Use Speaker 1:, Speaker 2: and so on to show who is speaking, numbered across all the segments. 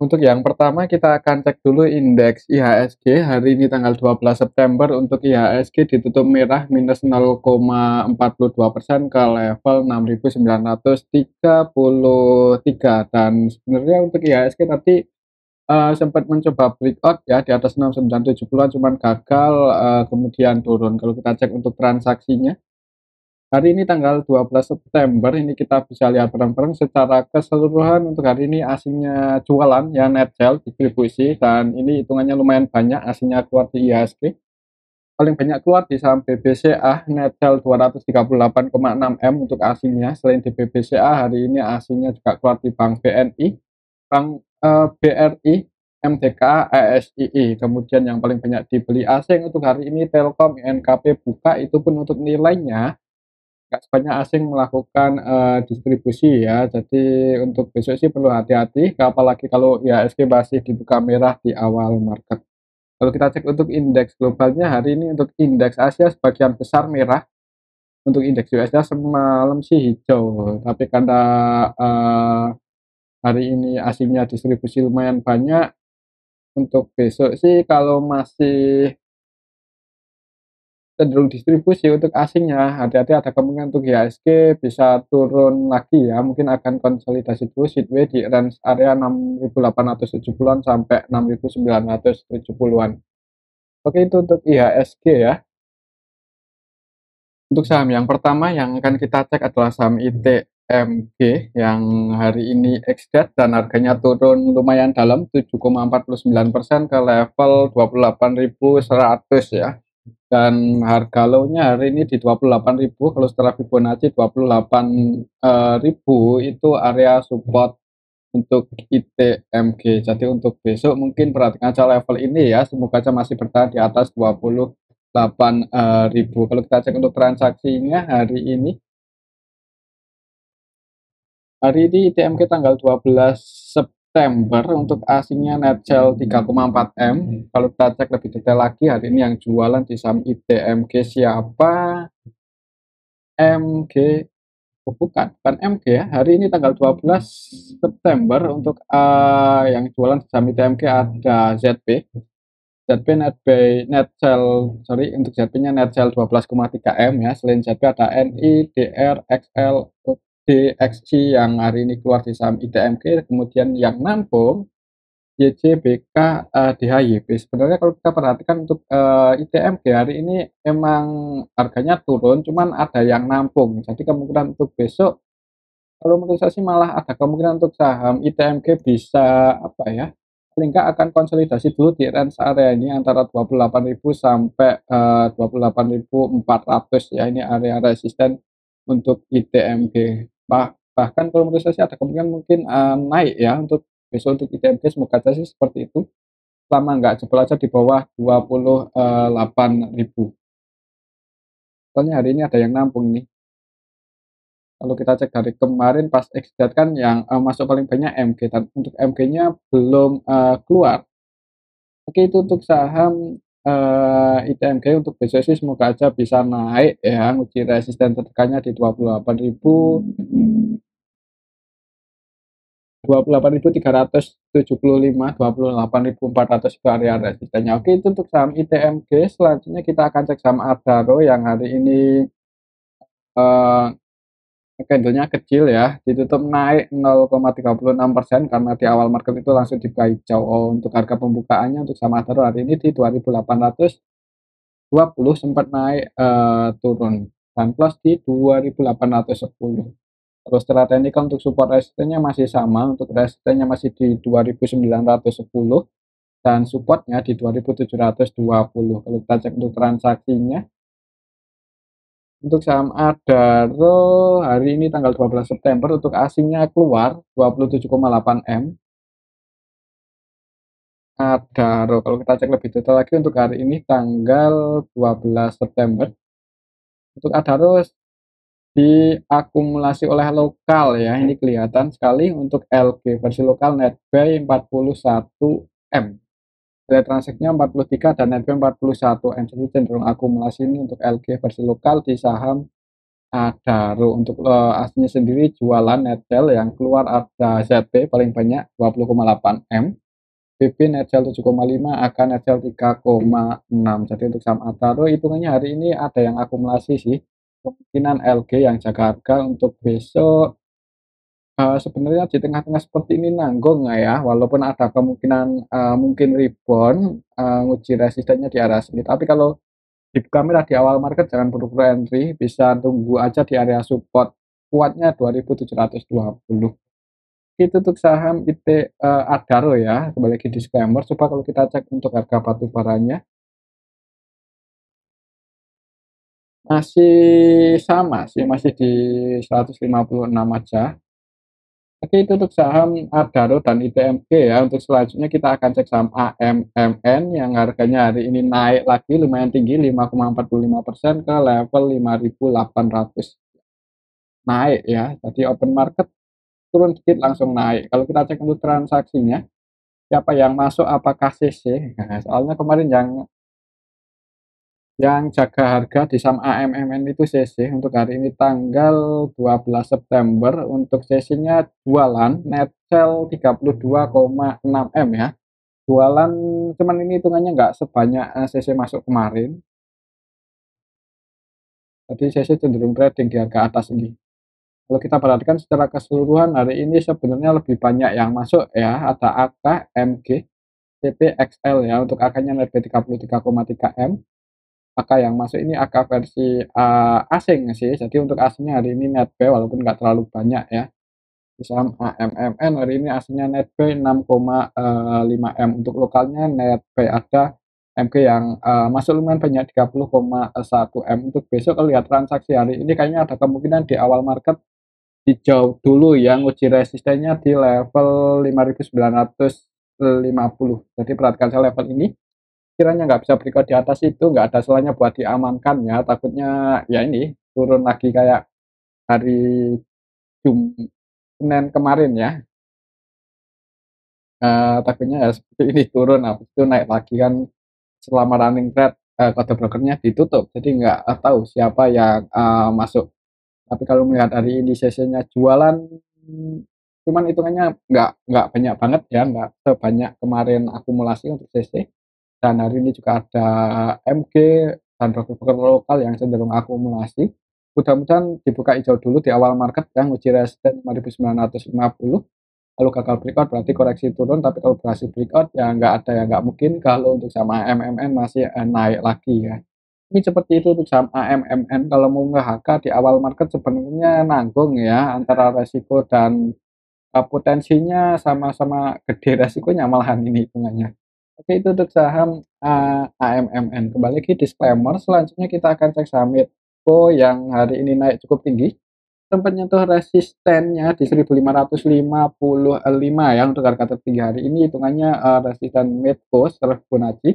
Speaker 1: Untuk yang pertama kita akan cek dulu indeks IHSG hari ini tanggal 12 September. Untuk IHSG ditutup merah minus 0,42% ke level 6.933, dan sebenarnya untuk IHSG tadi sempat mencoba breakout ya di atas 6970-an, cuman gagal, kemudian turun. Kalau kita cek untuk transaksinya hari ini tanggal 12 September ini kita bisa lihat bareng-bareng secara keseluruhan. Untuk hari ini asingnya jualan ya, net sell distribusi, dan ini hitungannya lumayan banyak asingnya keluar di IHSG. Paling banyak keluar di saham BBCA, net sell 238,6 M untuk asingnya. Selain di BBCA hari ini asingnya juga keluar di Bank BNI, Bank BRI, MDK, ASII. Kemudian yang paling banyak dibeli asing untuk hari ini Telkom, INKP, Buka, itu pun untuk nilainya nggak sebanyak asing melakukan distribusi ya. Jadi untuk besok sih perlu hati-hati, apalagi kalau IHSG masih dibuka merah di awal market. Kalau kita cek untuk indeks globalnya hari ini, untuk indeks Asia sebagian besar merah, untuk indeks USA semalam sih hijau. Tapi karena hari ini asingnya distribusi lumayan banyak, untuk besok sih kalau masih cenderung distribusi untuk asingnya, hati-hati, ada kemungkinan untuk IHSG bisa turun lagi ya, mungkin akan konsolidasi dulu sideways di range area 6.870-an sampai 6.970-an. Oke, itu untuk IHSG ya. Untuk saham yang pertama yang akan kita cek adalah saham ITMG yang hari ini ex-dead dan harganya turun lumayan dalam 7,49% ke level 28.100 ya. Dan harga low-nya hari ini di 28.000. Kalau setelah Fibonacci 28.000 itu area support untuk ITMG. Jadi untuk besok mungkin perhatikan aja level ini ya, semoga aja masih bertahan di atas 28.000. Kalau kita cek untuk transaksinya hari ini ITMG tanggal 12 September untuk asingnya net sell 3,4 M. Kalau kita cek lebih detail lagi, hari ini yang jualan di saham ITMG siapa? MG, oh bukan MG ya. Hari ini tanggal 12 September untuk yang jualan di saham ITMG ada ZP. ZP net sell, sorry, untuk ZP-nya net sell 12,3 M ya. Selain ZP ada NI, DR, XL, DXC yang hari ini keluar di saham ITMG. Kemudian yang nampung YCBK, DHYP. Sebenarnya kalau kita perhatikan untuk ITMG hari ini emang harganya turun, cuman ada yang nampung. Jadi kemungkinan untuk besok, kalau menurut saya sih malah ada kemungkinan untuk saham ITMG bisa apa ya, paling nggak akan konsolidasi dulu di range area ini antara 28.000 sampai 28.400 ya. Ini area resisten untuk ITMG. Bahkan kalau menurut saya sih ada kemungkinan mungkin naik ya untuk besok untuk ITMG, semoga aja sih seperti itu. Selama nggak jebol aja di bawah 28.000. Soalnya hari ini ada yang nampung nih. Kalau kita cek dari kemarin pas exit kan yang masuk paling banyak MG, dan untuk MG-nya belum keluar. Oke, itu untuk saham ITMG. Untuk besok sih semoga aja bisa naik ya, uji resisten tertekannya di 28.000, 28.375, 28.400 itu area resistennya. Oke, itu untuk saham ITMG. Selanjutnya kita akan cek saham Adaro yang hari ini eh, candlenya kecil ya, ditutup naik 0,36% karena di awal market itu langsung dibuka hijau. Untuk harga pembukaannya untuk saham Adaro hari ini di 2.820, sempat naik turun dan close di 2.810. Terus secara teknikal untuk support resistennya masih sama, untuk resistennya masih di 2.910 dan supportnya di 2.720. Kalau kita cek untuk transaksinya, untuk saham Adaro hari ini tanggal 12 September untuk asingnya keluar 27,8 M. Adaro, kalau kita cek lebih detail lagi untuk hari ini tanggal 12 September, untuk Adaro diakumulasi oleh lokal ya, ini kelihatan sekali untuk LG versi lokal net buy 41 M. Nilai transaksinya 43 dan net buy 41 M. Jadi cenderung akumulasi ini untuk LG versi lokal di saham Adaro. Untuk aslinya sendiri jualan net sell yang keluar ada ZT paling banyak 20,8 M, PP net sell 7,5, AK net sell 3,6. Jadi untuk saham Adaro hitungannya hari ini ada yang akumulasi sih. Kemungkinan LG yang jaga harga untuk besok sebenarnya di tengah-tengah seperti ini nanggung nggak ya, walaupun ada kemungkinan mungkin rebound, nguji resistennya di area sini. Tapi kalau dibuka merah di awal market jangan buru-buru entry, bisa tunggu aja di area support kuatnya 2720. Itu untuk saham Adaro ya, kembali lagi disclaimer. Coba kalau kita cek untuk harga batu baranya masih sama sih, masih di 156 aja. Oke, itu untuk saham Adaro dan ITMG ya. Untuk selanjutnya kita akan cek saham AMMN yang harganya hari ini naik lagi lumayan tinggi 5,45% ke level 5.800. Naik ya. Jadi open market turun dikit langsung naik. Kalau kita cek untuk transaksinya, siapa yang masuk apakah CC? Nah, soalnya kemarin yang jaga harga di saham AMMN itu CC untuk hari ini tanggal 12 September. Untuk sesinya jualan net sell 32,6 M ya. Jualan cuman ini hitungannya nggak sebanyak CC masuk kemarin. Jadi CC cenderung trading di harga atas ini. Kalau kita perhatikan secara keseluruhan hari ini sebenarnya lebih banyak yang masuk ya. Ada AK, MG, TP, XL ya. Untuk AK-nya net 33,3 M. AK yang masuk ini AK versi asing sih. Jadi untuk asingnya hari ini net B walaupun nggak terlalu banyak ya. Di saham AMMN hari ini aslinya net B 6,5 M. Untuk lokalnya net B ada MG yang masuk lumayan banyak 30,1 M. Untuk besok kalau lihat transaksi hari ini kayaknya ada kemungkinan di awal market hijau dulu yang uji resistennya di level 5.950. Jadi perhatikan saya level ini kiranya nggak bisa breakout di atas itu nggak ada salahnya buat diamankan ya, takutnya ya ini turun lagi kayak hari Senin kemarin ya, takutnya ya seperti ini turun habis itu naik lagi kan selama running trade kode brokernya ditutup jadi nggak tahu siapa yang masuk. Tapi kalau melihat hari ini sesinya jualan cuman hitungannya nggak banyak banget ya, nggak sebanyak kemarin akumulasi untuk sesi. Dan hari ini juga ada MG dan broker-broker lokal yang cenderung akumulasi. Mudah-mudahan dibuka hijau dulu di awal market yang uji resisten 5.950. Kalau gagal breakout berarti koreksi turun, tapi kalau berhasil breakout ya nggak ada yang nggak mungkin kalau untuk sama MMN masih naik lagi ya. Ini seperti itu untuk saham AMMN. Kalau mau nge-HK di awal market sebenarnya nanggung ya antara resiko dan potensinya sama-sama gede resikonya malahan ini hitungannya. Oke, itu untuk saham AMMN. Kembali lagi disclaimer, selanjutnya kita akan cek saham Medco yang hari ini naik cukup tinggi. Sempat nyentuh resistennya di 1555 ya untuk harga tertinggi hari ini hitungannya resisten Medco setelah Fibonacci.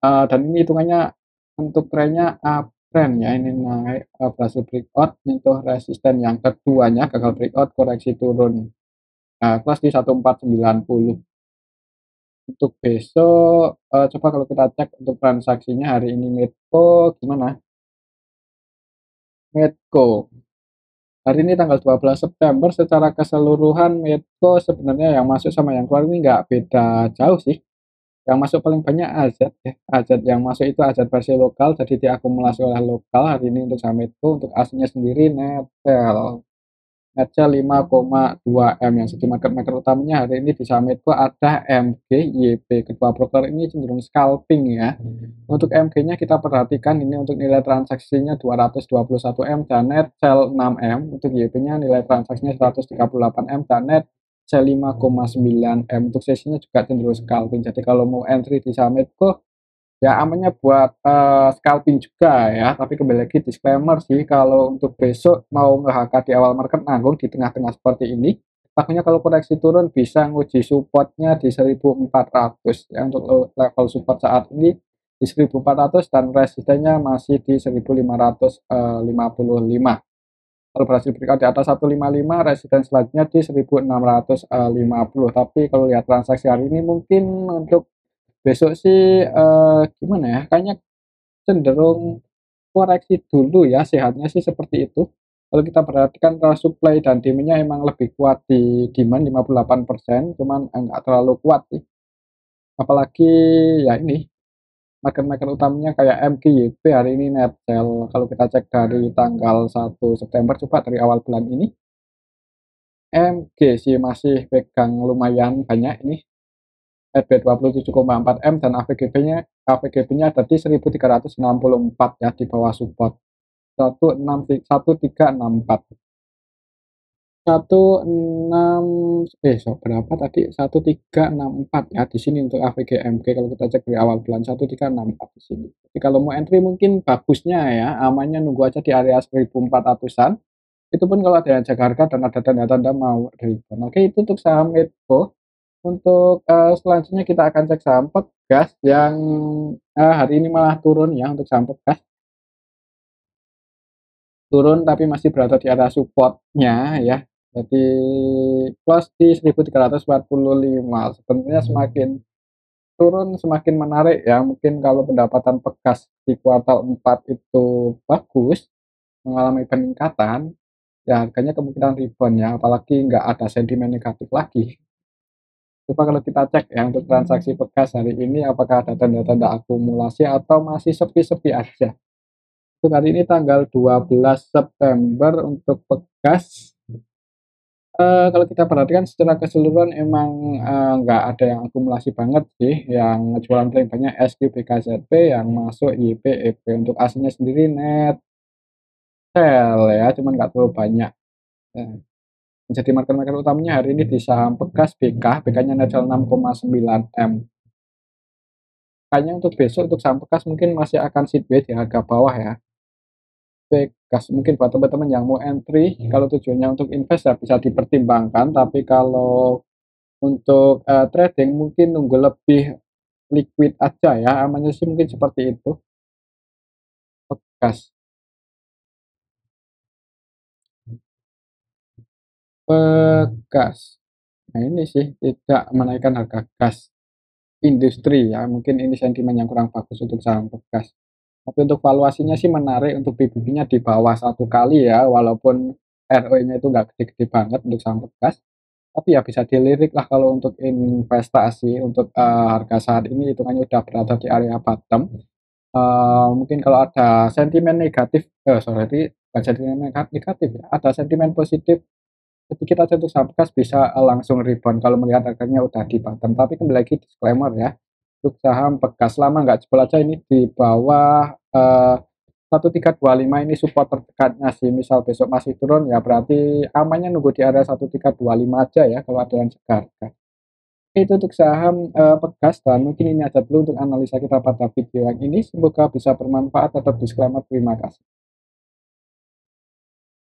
Speaker 1: Dan ini hitungannya untuk trennya uptrend ya, ini naik berhasil breakout nyentuh resisten yang keduanya gagal breakout koreksi turun kelas di 1490. Untuk besok coba kalau kita cek untuk transaksinya hari ini Medco gimana? Medco hari ini tanggal 12 September secara keseluruhan Medco sebenarnya yang masuk sama yang keluar ini nggak beda jauh sih. Yang masuk paling banyak AZ ya. AZ yang masuk itu AZ versi lokal, jadi diakumulasi oleh lokal hari ini untuk saham Medco. Untuk aslinya sendiri Netel. Netel 5,2 M yang jadi market maker utamanya hari ini di saham Medco ada MG, YP. Kedua broker ini cenderung scalping ya. Untuk MG-nya kita perhatikan ini untuk nilai transaksinya 221 M dan net sell 6 M. Untuk YP-nya nilai transaksinya 138 M dan net sell 5,9 M. Untuk sesinya juga cenderung scalping. Jadi kalau mau entry di saham Medco ya amannya buat scalping juga ya. Tapi kembali lagi disclaimer sih kalau untuk besok mau nge-HK di awal market nanggung di tengah-tengah seperti ini. Takutnya kalau koreksi turun bisa nguji supportnya di 1400 ya untuk level support saat ini di 1400 dan resistennya masih di 1555. Kalau berhasil breakout di atas 155 resisten selanjutnya di 1650. Tapi kalau lihat transaksi hari ini mungkin untuk besok sih gimana ya? Kayaknya cenderung koreksi dulu ya, sehatnya sih seperti itu. Kalau kita perhatikan supply dan demand-nya emang lebih kuat di demand 58%, cuman nggak terlalu kuat sih. Apalagi ya ini, market-market utamanya kayak MGYP hari ini net sell. Kalau kita cek dari tanggal 1 September, coba dari awal bulan ini, MG sih masih pegang lumayan banyak ini, RB 27,4 M dan AVGB-nya ada di 1364 ya, di bawah support 1364. 16 berapa tadi? 1364 ya di sini untuk AVG MG kalau kita cek di awal bulan 1364 di sini. Jadi kalau mau entry mungkin bagusnya ya, amannya nunggu aja di area 1400-an. Itu pun kalau ada yang jaga harga dan ada tanda-tanda mau rebound. Oke, itu untuk saham Medco. Untuk selanjutnya kita akan cek saham Pegas yang hari ini malah turun ya untuk saham Pegas. Turun tapi masih berada di area supportnya ya. Jadi plus di 1345. Sebenarnya semakin turun semakin menarik ya. Mungkin kalau pendapatan Pegas di kuartal 4 itu bagus, mengalami peningkatan, ya harganya kemungkinan rebound ya, apalagi nggak ada sentimen negatif lagi. Coba kalau kita cek ya untuk transaksi Pegas hari ini apakah ada tanda-tanda akumulasi atau masih sepi-sepi aja. Untuk hari ini tanggal 12 September untuk Pegas, kalau kita perhatikan secara keseluruhan emang nggak ada yang akumulasi banget sih, yang jualan paling banyak SQBKZP, yang masuk YP, EP. Untuk aslinya sendiri net sell ya, cuman nggak terlalu banyak. Nah, jadi market-market utamanya hari ini di saham Pegas BK, BK-nya net sell 6,9 M. Kayaknya untuk besok untuk saham Pegas mungkin masih akan sideways di harga bawah ya. Pegas mungkin buat teman-teman yang mau entry, kalau tujuannya untuk invest ya bisa dipertimbangkan, tapi kalau untuk trading mungkin nunggu lebih liquid aja ya, amannya sih mungkin seperti itu. Pegas. Pegas. Nah ini sih tidak menaikkan harga gas industri ya, mungkin ini sentimen yang kurang bagus untuk saham Pegas. Tapi untuk valuasinya sih menarik, untuk PBB-nya di bawah 1 kali ya, walaupun ROE-nya itu nggak gede-gede banget untuk saham Pegas. Tapi ya bisa dilirik lah kalau untuk investasi, untuk harga saat ini hitungannya udah berada di area bottom. Mungkin kalau ada sentimen negatif, sorry, bukan sentimen negatif ya, ada sentimen positif sedikit aja untuk saham gas bisa langsung rebound kalau melihat harganya udah di bottom. Tapi kembali lagi disclaimer ya, untuk saham Pegas lama nggak jebol aja ini di bawah 1325 ini support terdekatnya sih. Misal besok masih turun ya berarti amannya nunggu di area 1325 aja ya kalau ada yang segar. Itu untuk saham Pegas, dan mungkin ini aja dulu untuk analisa kita pada video yang ini. Semoga bisa bermanfaat. Tetap disclaimer, terima kasih.